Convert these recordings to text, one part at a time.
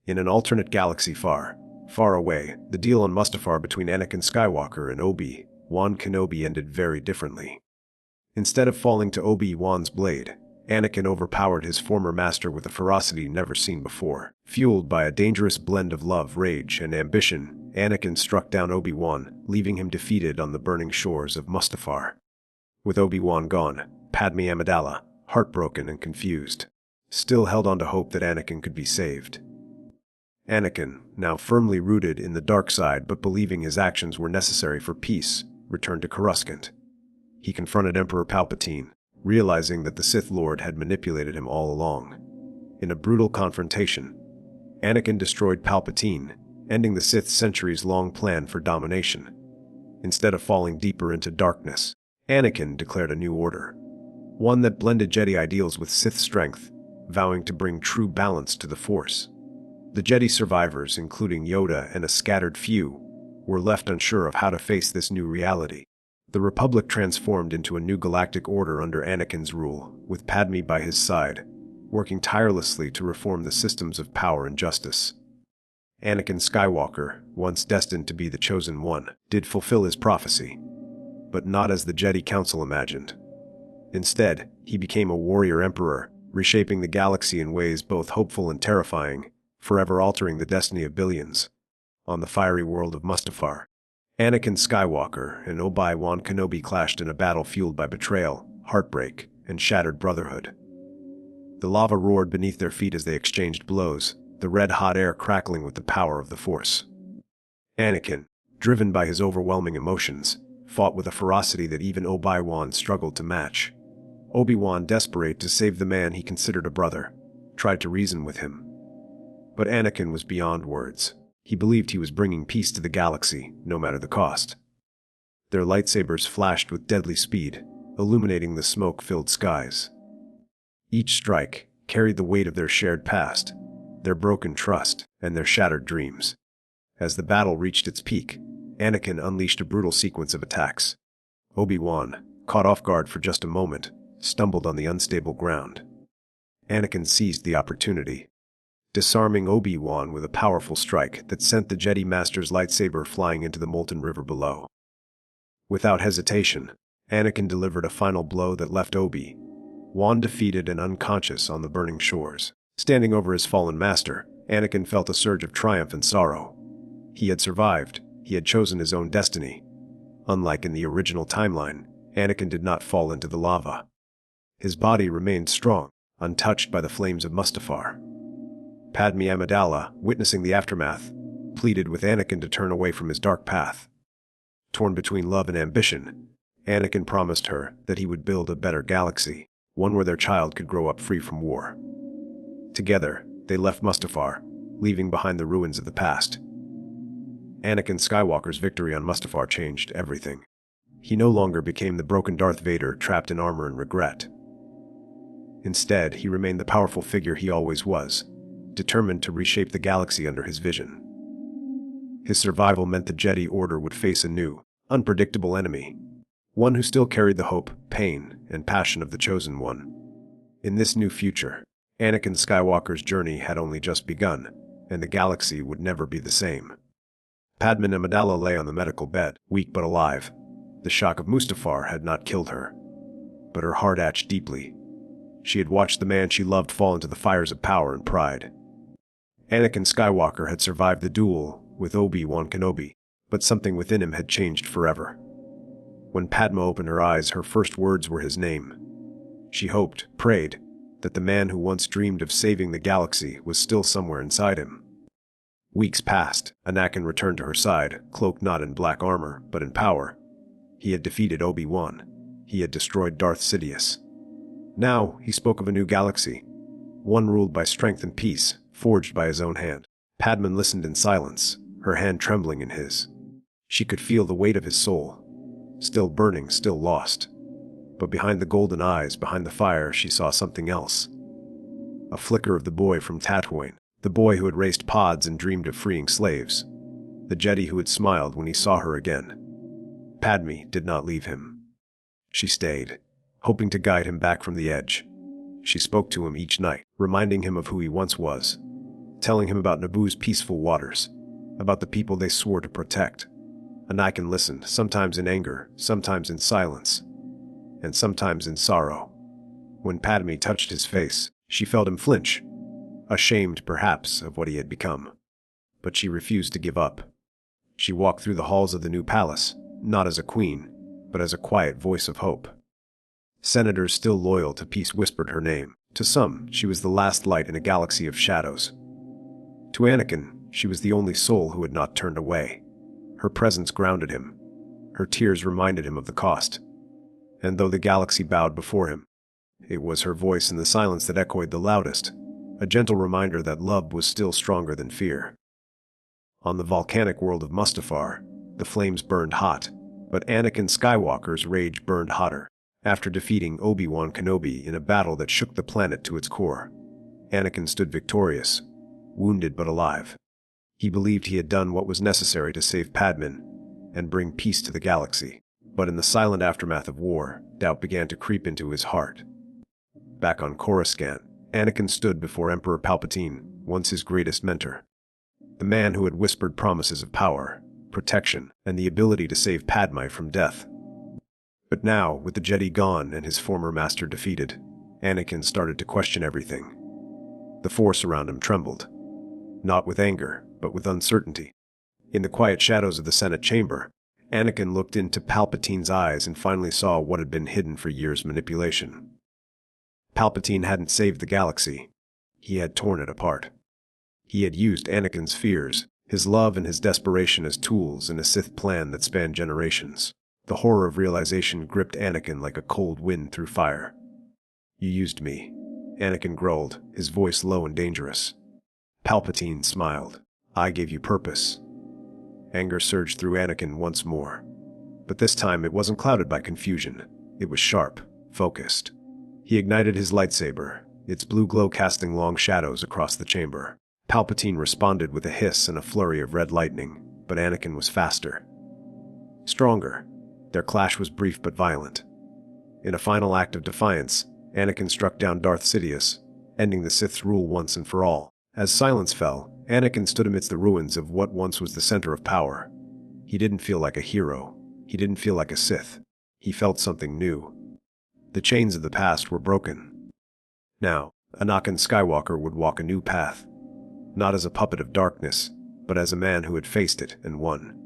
In an alternate galaxy far, far away, the deal on Mustafar between Anakin Skywalker and Obi-Wan Kenobi ended very differently. Instead of falling to Obi-Wan's blade, Anakin overpowered his former master with a ferocity never seen before. Fueled by a dangerous blend of love, rage, and ambition, Anakin struck down Obi-Wan, leaving him defeated on the burning shores of Mustafar. With Obi-Wan gone, Padme Amidala, heartbroken and confused, still held on to hope that Anakin could be saved. Anakin, now firmly rooted in the dark side but believing his actions were necessary for peace, returned to Coruscant. He confronted Emperor Palpatine, realizing that the Sith Lord had manipulated him all along. In a brutal confrontation, Anakin destroyed Palpatine, ending the Sith's centuries-long plan for domination. Instead of falling deeper into darkness, Anakin declared a new order, one that blended Jedi ideals with Sith strength, vowing to bring true balance to the Force. The Jedi survivors, including Yoda and a scattered few, were left unsure of how to face this new reality. The Republic transformed into a new galactic order under Anakin's rule, with Padme by his side, working tirelessly to reform the systems of power and justice. Anakin Skywalker, once destined to be the Chosen One, did fulfill his prophecy, but not as the Jedi Council imagined. Instead, he became a warrior emperor, reshaping the galaxy in ways both hopeful and terrifying, forever altering the destiny of billions. On the fiery world of Mustafar, Anakin Skywalker and Obi-Wan Kenobi clashed in a battle fueled by betrayal, heartbreak, and shattered brotherhood. The lava roared beneath their feet as they exchanged blows, the red-hot air crackling with the power of the Force. Anakin, driven by his overwhelming emotions, fought with a ferocity that even Obi-Wan struggled to match. Obi-Wan, desperate to save the man he considered a brother, tried to reason with him. But Anakin was beyond words. He believed he was bringing peace to the galaxy, no matter the cost. Their lightsabers flashed with deadly speed, illuminating the smoke-filled skies. Each strike carried the weight of their shared past, their broken trust, and their shattered dreams. As the battle reached its peak, Anakin unleashed a brutal sequence of attacks. Obi-Wan, caught off guard for just a moment, stumbled on the unstable ground. Anakin seized the opportunity, disarming Obi-Wan with a powerful strike that sent the Jedi Master's lightsaber flying into the molten river below. Without hesitation, Anakin delivered a final blow that left Obi-Wan defeated and unconscious on the burning shores. Standing over his fallen master, Anakin felt a surge of triumph and sorrow. He had survived. He had chosen his own destiny. Unlike in the original timeline, Anakin did not fall into the lava. His body remained strong, untouched by the flames of Mustafar. Padme Amidala, witnessing the aftermath, pleaded with Anakin to turn away from his dark path. Torn between love and ambition, Anakin promised her that he would build a better galaxy, one where their child could grow up free from war. Together, they left Mustafar, leaving behind the ruins of the past. Anakin Skywalker's victory on Mustafar changed everything. He no longer became the broken Darth Vader trapped in armor and regret. Instead, he remained the powerful figure he always was, determined to reshape the galaxy under his vision. His survival meant the Jedi Order would face a new, unpredictable enemy, one who still carried the hope, pain, and passion of the Chosen One. In this new future, Anakin Skywalker's journey had only just begun, and the galaxy would never be the same. Padme Amidala lay on the medical bed, weak but alive. The shock of Mustafar had not killed her, but her heart ached deeply. She had watched the man she loved fall into the fires of power and pride. Anakin Skywalker had survived the duel with Obi-Wan Kenobi, but something within him had changed forever. When Padme opened her eyes, her first words were his name. She hoped, prayed, that the man who once dreamed of saving the galaxy was still somewhere inside him. Weeks passed. Anakin returned to her side, cloaked not in black armor, but in power. He had defeated Obi-Wan. He had destroyed Darth Sidious. Now, he spoke of a new galaxy, one ruled by strength and peace, forged by his own hand. Padme listened in silence, her hand trembling in his. She could feel the weight of his soul, still burning, still lost. But behind the golden eyes, behind the fire, she saw something else. A flicker of the boy from Tatooine, the boy who had raced pods and dreamed of freeing slaves, the Jedi who had smiled when he saw her again. Padme did not leave him. She stayed, hoping to guide him back from the edge. She spoke to him each night, reminding him of who he once was, telling him about Naboo's peaceful waters, about the people they swore to protect. Anakin listened, sometimes in anger, sometimes in silence, and sometimes in sorrow. When Padme touched his face, she felt him flinch, ashamed perhaps of what he had become. But she refused to give up. She walked through the halls of the new palace, not as a queen, but as a quiet voice of hope. Senators still loyal to peace whispered her name. To some, she was the last light in a galaxy of shadows. To Anakin, she was the only soul who had not turned away. Her presence grounded him. Her tears reminded him of the cost. And though the galaxy bowed before him, it was her voice in the silence that echoed the loudest, a gentle reminder that love was still stronger than fear. On the volcanic world of Mustafar, the flames burned hot, but Anakin Skywalker's rage burned hotter. After defeating Obi-Wan Kenobi in a battle that shook the planet to its core, Anakin stood victorious, wounded but alive. He believed he had done what was necessary to save Padme and bring peace to the galaxy. But in the silent aftermath of war, doubt began to creep into his heart. Back on Coruscant, Anakin stood before Emperor Palpatine, once his greatest mentor. The man who had whispered promises of power, protection, and the ability to save Padme from death. But now, with the Jedi gone and his former master defeated, Anakin started to question everything. The Force around him trembled. Not with anger, but with uncertainty. In the quiet shadows of the Senate chamber, Anakin looked into Palpatine's eyes and finally saw what had been hidden for years' manipulation. Palpatine hadn't saved the galaxy. He had torn it apart. He had used Anakin's fears, his love and his desperation as tools in a Sith plan that spanned generations. The horror of realization gripped Anakin like a cold wind through fire. "You used me," Anakin growled, his voice low and dangerous. Palpatine smiled. "I gave you purpose." Anger surged through Anakin once more. But this time it wasn't clouded by confusion. It was sharp, focused. He ignited his lightsaber, its blue glow casting long shadows across the chamber. Palpatine responded with a hiss and a flurry of red lightning, but Anakin was faster. Stronger. Their clash was brief but violent. In a final act of defiance, Anakin struck down Darth Sidious, ending the Sith's rule once and for all. As silence fell, Anakin stood amidst the ruins of what once was the center of power. He didn't feel like a hero. He didn't feel like a Sith. He felt something new. The chains of the past were broken. Now, Anakin Skywalker would walk a new path. Not as a puppet of darkness, but as a man who had faced it and won.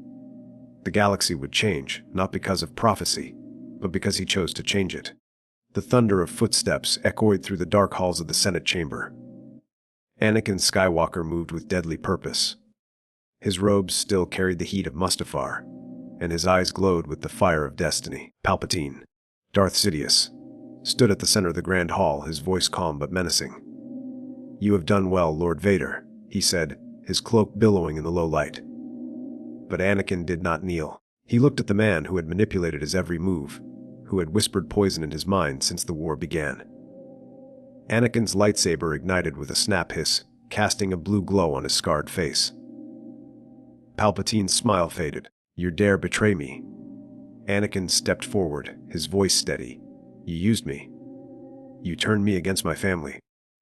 The galaxy would change, not because of prophecy, but because he chose to change it. The thunder of footsteps echoed through the dark halls of the Senate chamber. Anakin Skywalker moved with deadly purpose. His robes still carried the heat of Mustafar, and his eyes glowed with the fire of destiny. Palpatine, Darth Sidious, stood at the center of the grand hall, his voice calm but menacing. "You have done well, Lord Vader," he said, his cloak billowing in the low light. But Anakin did not kneel. He looked at the man who had manipulated his every move, who had whispered poison in his mind since the war began. Anakin's lightsaber ignited with a snap hiss, casting a blue glow on his scarred face. Palpatine's smile faded. "You dare betray me?" Anakin stepped forward, his voice steady. "You used me. You turned me against my family.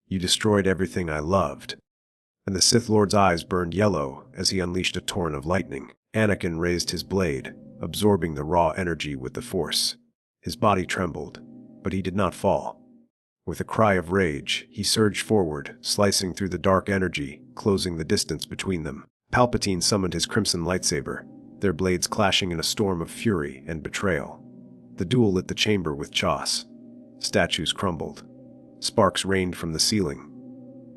You destroyed everything I loved." And the Sith Lord's eyes burned yellow as he unleashed a torrent of lightning. Anakin raised his blade, absorbing the raw energy with the Force. His body trembled, but he did not fall. With a cry of rage, he surged forward, slicing through the dark energy, closing the distance between them. Palpatine summoned his crimson lightsaber, their blades clashing in a storm of fury and betrayal. The duel lit the chamber with chaos. Statues crumbled. Sparks rained from the ceiling.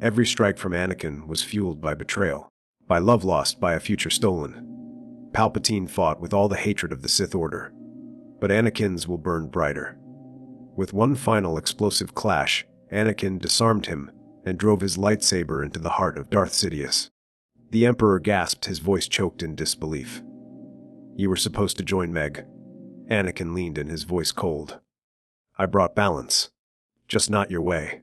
Every strike from Anakin was fueled by betrayal, by love lost, by a future stolen. Palpatine fought with all the hatred of the Sith Order, but Anakin's will burn brighter. With one final explosive clash, Anakin disarmed him and drove his lightsaber into the heart of Darth Sidious. The Emperor gasped, his voice choked in disbelief. "You were supposed to join Meg." Anakin leaned in, his voice cold. "I brought balance, just not your way."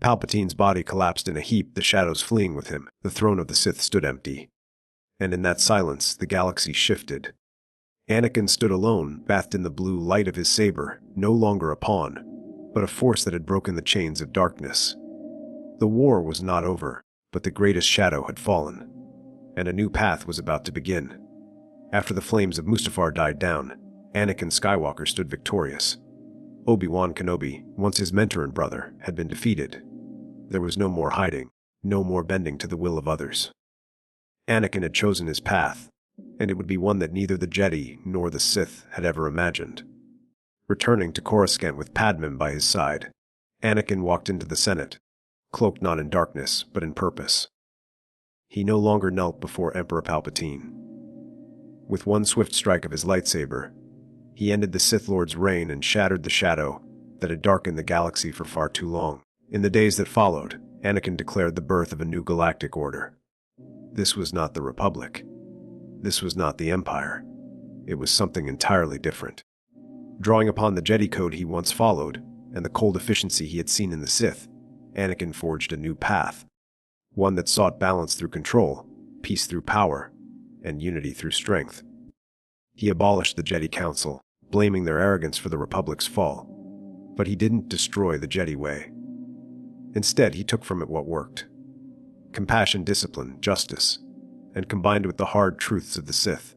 Palpatine's body collapsed in a heap, the shadows fleeing with him. The throne of the Sith stood empty. And in that silence, the galaxy shifted. Anakin stood alone, bathed in the blue light of his saber, no longer a pawn, but a force that had broken the chains of darkness. The war was not over. But the greatest shadow had fallen, and a new path was about to begin. After the flames of Mustafar died down, Anakin Skywalker stood victorious. Obi-Wan Kenobi, once his mentor and brother, had been defeated. There was no more hiding, no more bending to the will of others. Anakin had chosen his path, and it would be one that neither the Jedi nor the Sith had ever imagined. Returning to Coruscant with Padmé by his side, Anakin walked into the Senate, cloaked not in darkness but in purpose. He no longer knelt before Emperor Palpatine. With one swift strike of his lightsaber, he ended the Sith Lord's reign and shattered the shadow that had darkened the galaxy for far too long. In the days that followed, Anakin declared the birth of a new galactic order. This was not the Republic. This was not the Empire. It was something entirely different. Drawing upon the Jedi code he once followed, and the cold efficiency he had seen in the Sith, Anakin forged a new path. One that sought balance through control, peace through power, and unity through strength. He abolished the Jedi Council, blaming their arrogance for the Republic's fall. But he didn't destroy the Jedi way. Instead, he took from it what worked. Compassion, discipline, justice, and combined with the hard truths of the Sith.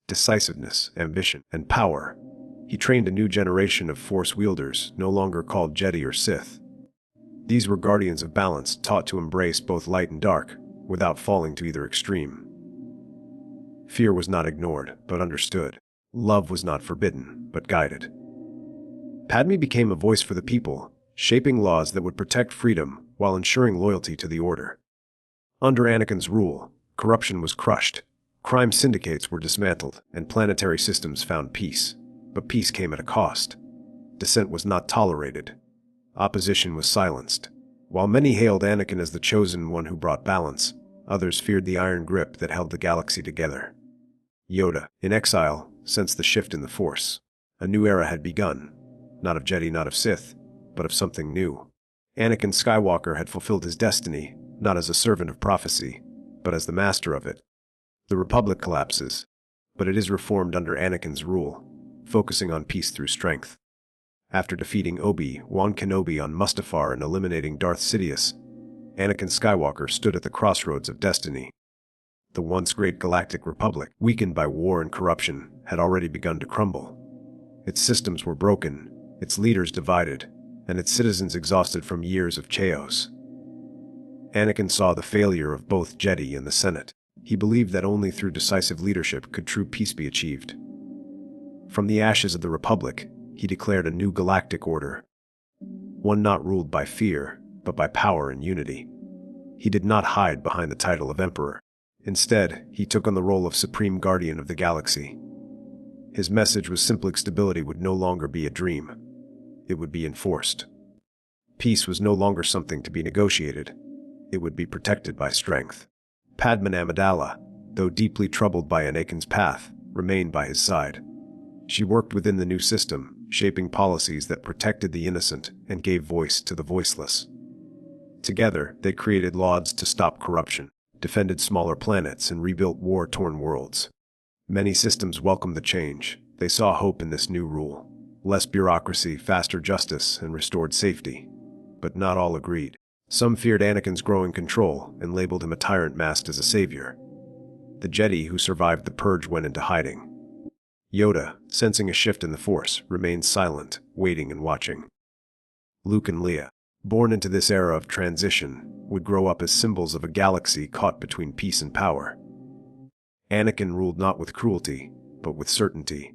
Decisiveness, ambition, and power. He trained a new generation of Force wielders, no longer called Jedi or Sith. These were guardians of balance, taught to embrace both light and dark, without falling to either extreme. Fear was not ignored, but understood. Love was not forbidden, but guided. Padmé became a voice for the people, shaping laws that would protect freedom while ensuring loyalty to the Order. Under Anakin's rule, corruption was crushed, crime syndicates were dismantled, and planetary systems found peace. But peace came at a cost. Dissent was not tolerated. Opposition was silenced. While many hailed Anakin as the chosen one who brought balance, others feared the iron grip that held the galaxy together. Yoda, in exile, sensed the shift in the Force. A new era had begun, not of Jedi, not of Sith, but of something new. Anakin Skywalker had fulfilled his destiny, not as a servant of prophecy, but as the master of it. The Republic collapses, but it is reformed under Anakin's rule, focusing on peace through strength. After defeating Obi-Wan Kenobi on Mustafar and eliminating Darth Sidious, Anakin Skywalker stood at the crossroads of destiny. The once great galactic republic, weakened by war and corruption, had already begun to crumble. Its systems were broken, its leaders divided, and its citizens exhausted from years of chaos. Anakin saw the failure of both Jedi and the Senate. He believed that only through decisive leadership could true peace be achieved. From the ashes of the Republic, he declared a new galactic order, one not ruled by fear, but by power and unity. He did not hide behind the title of Emperor. Instead, he took on the role of Supreme Guardian of the Galaxy. His message was simple: stability would no longer be a dream. It would be enforced. Peace was no longer something to be negotiated. It would be protected by strength. Padmé Amidala, though deeply troubled by Anakin's path, remained by his side. She worked within the new system, shaping policies that protected the innocent and gave voice to the voiceless. Together, they created laws to stop corruption, defended smaller planets, and rebuilt war-torn worlds. Many systems welcomed the change. They saw hope in this new rule. Less bureaucracy, faster justice, and restored safety. But not all agreed. Some feared Anakin's growing control and labeled him a tyrant masked as a savior. The Jedi who survived the purge went into hiding. Yoda, sensing a shift in the Force, remained silent, waiting and watching. Luke and Leia, born into this era of transition, would grow up as symbols of a galaxy caught between peace and power. Anakin ruled not with cruelty, but with certainty.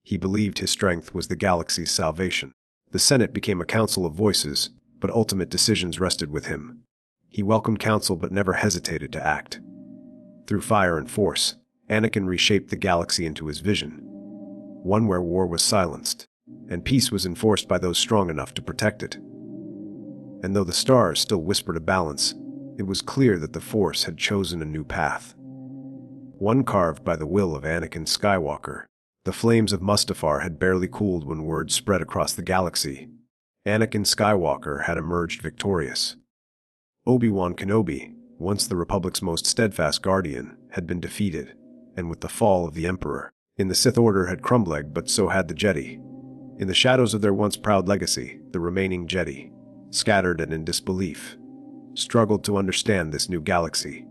He believed his strength was the galaxy's salvation. The Senate became a council of voices, but ultimate decisions rested with him. He welcomed counsel but never hesitated to act. Through fire and force, Anakin reshaped the galaxy into his vision, one where war was silenced, and peace was enforced by those strong enough to protect it. And though the stars still whispered a balance, it was clear that the Force had chosen a new path. One carved by the will of Anakin Skywalker. The flames of Mustafar had barely cooled when word spread across the galaxy. Anakin Skywalker had emerged victorious. Obi-Wan Kenobi, once the Republic's most steadfast guardian, had been defeated, and with the fall of the Emperor, the Sith Order had crumbled, but so had the Jedi. In the shadows of their once proud legacy, the remaining Jedi, scattered and in disbelief, struggled to understand this new galaxy.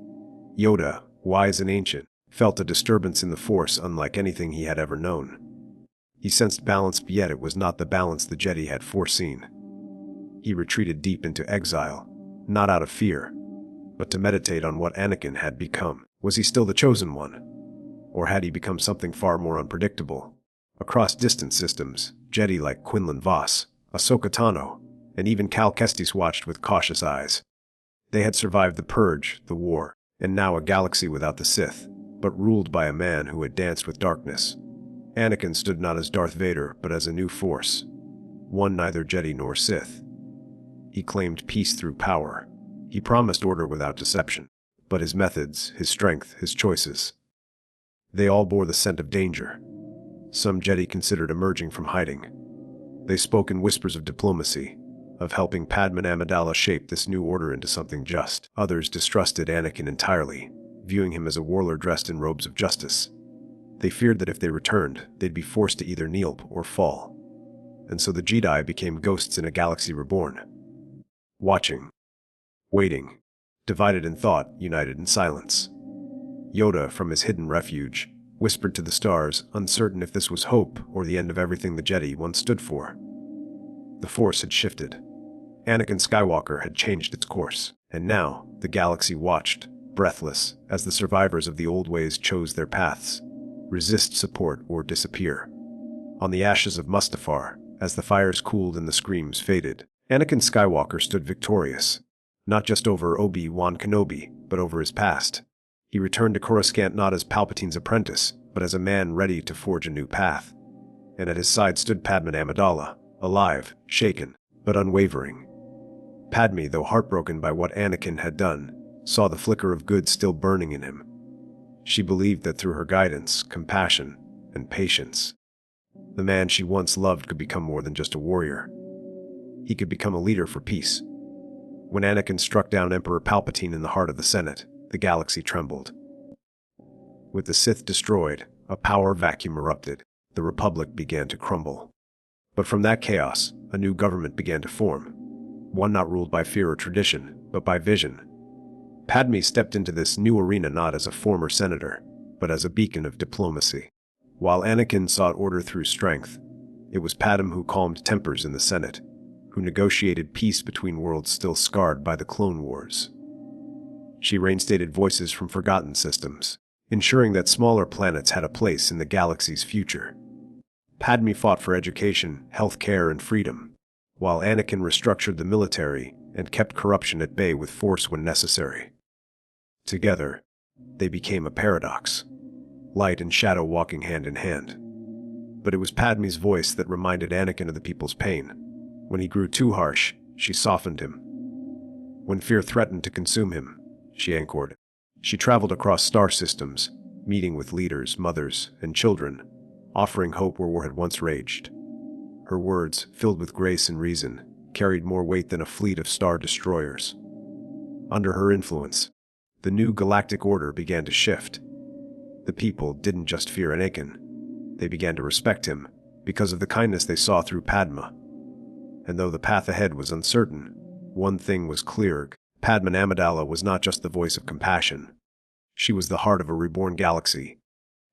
Yoda, wise and ancient, felt a disturbance in the Force unlike anything he had ever known. He sensed balance, yet it was not the balance the Jedi had foreseen. He retreated deep into exile, not out of fear, but to meditate on what Anakin had become. Was he still the chosen one? Or had he become something far more unpredictable? Across distant systems, Jedi like Quinlan Vos, Ahsoka Tano, and even Cal Kestis watched with cautious eyes. They had survived the Purge, the war, and now a galaxy without the Sith, but ruled by a man who had danced with darkness. Anakin stood not as Darth Vader, but as a new force, one neither Jedi nor Sith. He claimed peace through power. He promised order without deception. But his methods, his strength, his choices, they all bore the scent of danger. Some Jedi considered emerging from hiding. They spoke in whispers of diplomacy, of helping Padme Amidala shape this new order into something just. Others distrusted Anakin entirely, viewing him as a warlord dressed in robes of justice. They feared that if they returned, they'd be forced to either kneel or fall. And so the Jedi became ghosts in a galaxy reborn. Watching. Waiting. Divided in thought, united in silence. Yoda, from his hidden refuge, whispered to the stars, uncertain if this was hope or the end of everything the Jedi once stood for. The Force had shifted. Anakin Skywalker had changed its course, and now the galaxy watched, breathless, as the survivors of the old ways chose their paths, resist support or disappear. On the ashes of Mustafar, as the fires cooled and the screams faded, Anakin Skywalker stood victorious, not just over Obi-Wan Kenobi, but over his past. He returned to Coruscant not as Palpatine's apprentice, but as a man ready to forge a new path. And at his side stood Padme Amidala, alive, shaken, but unwavering. Padme, though heartbroken by what Anakin had done, saw the flicker of good still burning in him. She believed that through her guidance, compassion, and patience, the man she once loved could become more than just a warrior. He could become a leader for peace. When Anakin struck down Emperor Palpatine in the heart of the Senate, the galaxy trembled. With the Sith destroyed, a power vacuum erupted. The Republic began to crumble. But from that chaos, a new government began to form. One not ruled by fear or tradition, but by vision. Padme stepped into this new arena not as a former senator, but as a beacon of diplomacy. While Anakin sought order through strength, it was Padme who calmed tempers in the Senate, who negotiated peace between worlds still scarred by the Clone Wars. She reinstated voices from forgotten systems, ensuring that smaller planets had a place in the galaxy's future. Padme fought for education, healthcare, and freedom, while Anakin restructured the military and kept corruption at bay with force when necessary. Together, they became a paradox, light and shadow walking hand in hand. But it was Padme's voice that reminded Anakin of the people's pain. When he grew too harsh, she softened him. When fear threatened to consume him, she anchored. She traveled across star systems, meeting with leaders, mothers, and children, offering hope where war had once raged. Her words, filled with grace and reason, carried more weight than a fleet of star destroyers. Under her influence, the new galactic order began to shift. The people didn't just fear Anakin. They began to respect him because of the kindness they saw through Padme. And though the path ahead was uncertain, one thing was clear. Padme Amidala was not just the voice of compassion. She was the heart of a reborn galaxy.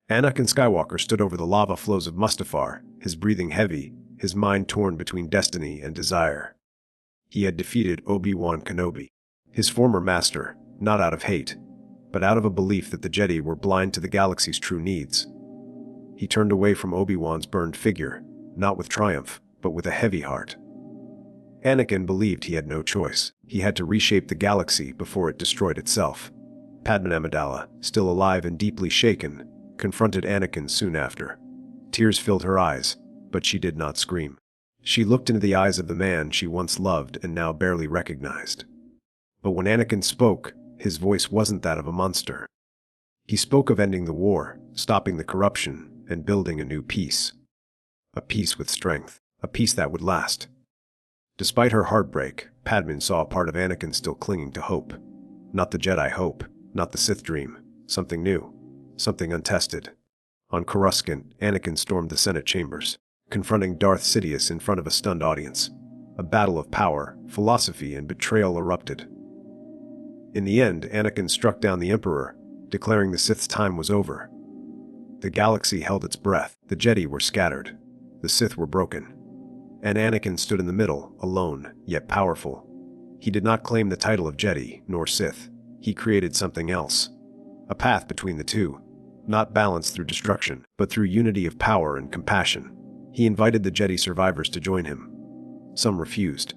Anakin Skywalker stood over the lava flows of Mustafar, his breathing heavy, his mind torn between destiny and desire. He had defeated Obi-Wan Kenobi, his former master, not out of hate, but out of a belief that the Jedi were blind to the galaxy's true needs. He turned away from Obi-Wan's burned figure, not with triumph, but with a heavy heart. Anakin believed he had no choice. He had to reshape the galaxy before it destroyed itself. Padme Amidala, still alive and deeply shaken, confronted Anakin soon after. Tears filled her eyes, but she did not scream. She looked into the eyes of the man she once loved and now barely recognized. But when Anakin spoke, his voice wasn't that of a monster. He spoke of ending the war, stopping the corruption, and building a new peace. A peace with strength, a peace that would last. Despite her heartbreak, Padme saw a part of Anakin still clinging to hope. Not the Jedi hope, not the Sith dream, something new, something untested. On Coruscant, Anakin stormed the Senate chambers, confronting Darth Sidious in front of a stunned audience. A battle of power, philosophy, and betrayal erupted. In the end, Anakin struck down the Emperor, declaring the Sith's time was over. The galaxy held its breath, the Jedi were scattered, the Sith were broken. And Anakin stood in the middle, alone, yet powerful. He did not claim the title of Jedi, nor Sith. He created something else. A path between the two, not balanced through destruction, but through unity of power and compassion. He invited the Jedi survivors to join him. Some refused.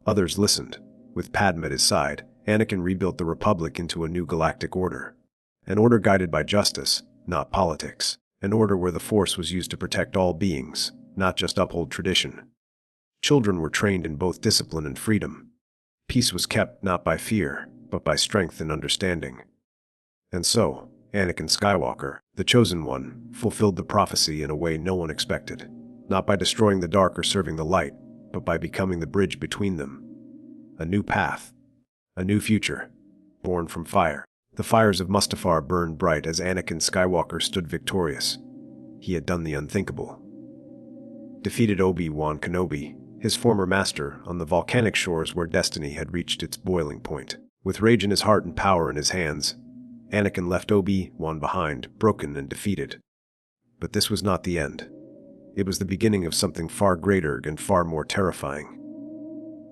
Others listened. With Padme at his side, Anakin rebuilt the Republic into a new galactic order. An order guided by justice, not politics. An order where the Force was used to protect all beings, not just uphold tradition. Children were trained in both discipline and freedom. Peace was kept not by fear, but by strength and understanding. And so, Anakin Skywalker, the Chosen One, fulfilled the prophecy in a way no one expected. Not by destroying the dark or serving the light, but by becoming the bridge between them. A new path. A new future. Born from fire. The fires of Mustafar burned bright as Anakin Skywalker stood victorious. He had done the unthinkable. Defeated Obi-Wan Kenobi, his former master, on the volcanic shores where destiny had reached its boiling point. With rage in his heart and power in his hands, Anakin left Obi-Wan behind, broken and defeated. But this was not the end. It was the beginning of something far greater and far more terrifying.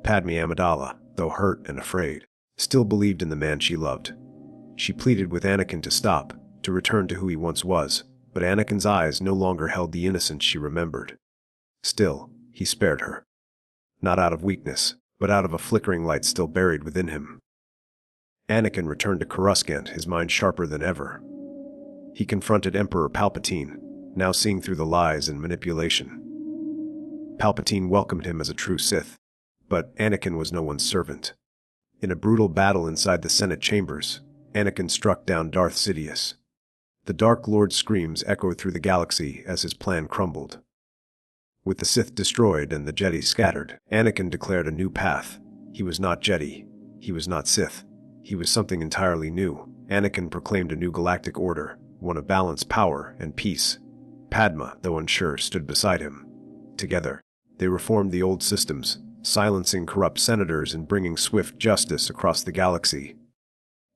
Padme Amidala, though hurt and afraid, still believed in the man she loved. She pleaded with Anakin to stop, to return to who he once was, but Anakin's eyes no longer held the innocence she remembered. Still, he spared her. Not out of weakness, but out of a flickering light still buried within him. Anakin returned to Coruscant, his mind sharper than ever. He confronted Emperor Palpatine, now seeing through the lies and manipulation. Palpatine welcomed him as a true Sith, but Anakin was no one's servant. In a brutal battle inside the Senate chambers, Anakin struck down Darth Sidious. The Dark Lord's screams echoed through the galaxy as his plan crumbled. With the Sith destroyed and the Jedi scattered, Anakin declared a new path. He was not Jedi. He was not Sith. He was something entirely new. Anakin proclaimed a new galactic order, one of balance, power, and peace. Padme, though unsure, stood beside him. Together, they reformed the old systems, silencing corrupt senators and bringing swift justice across the galaxy.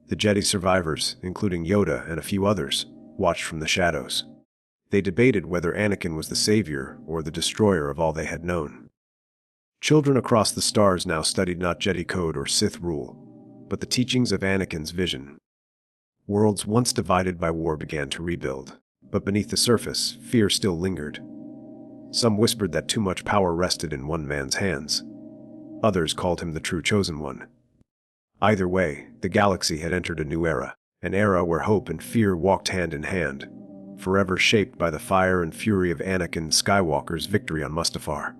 The Jedi survivors, including Yoda and a few others, watched from the shadows. They debated whether Anakin was the savior or the destroyer of all they had known. Children across the stars now studied not Jedi code or Sith rule, but the teachings of Anakin's vision. Worlds once divided by war began to rebuild, but beneath the surface, fear still lingered. Some whispered that too much power rested in one man's hands. Others called him the true Chosen One. Either way, the galaxy had entered a new era, an era where hope and fear walked hand in hand, forever shaped by the fire and fury of Anakin Skywalker's victory on Mustafar.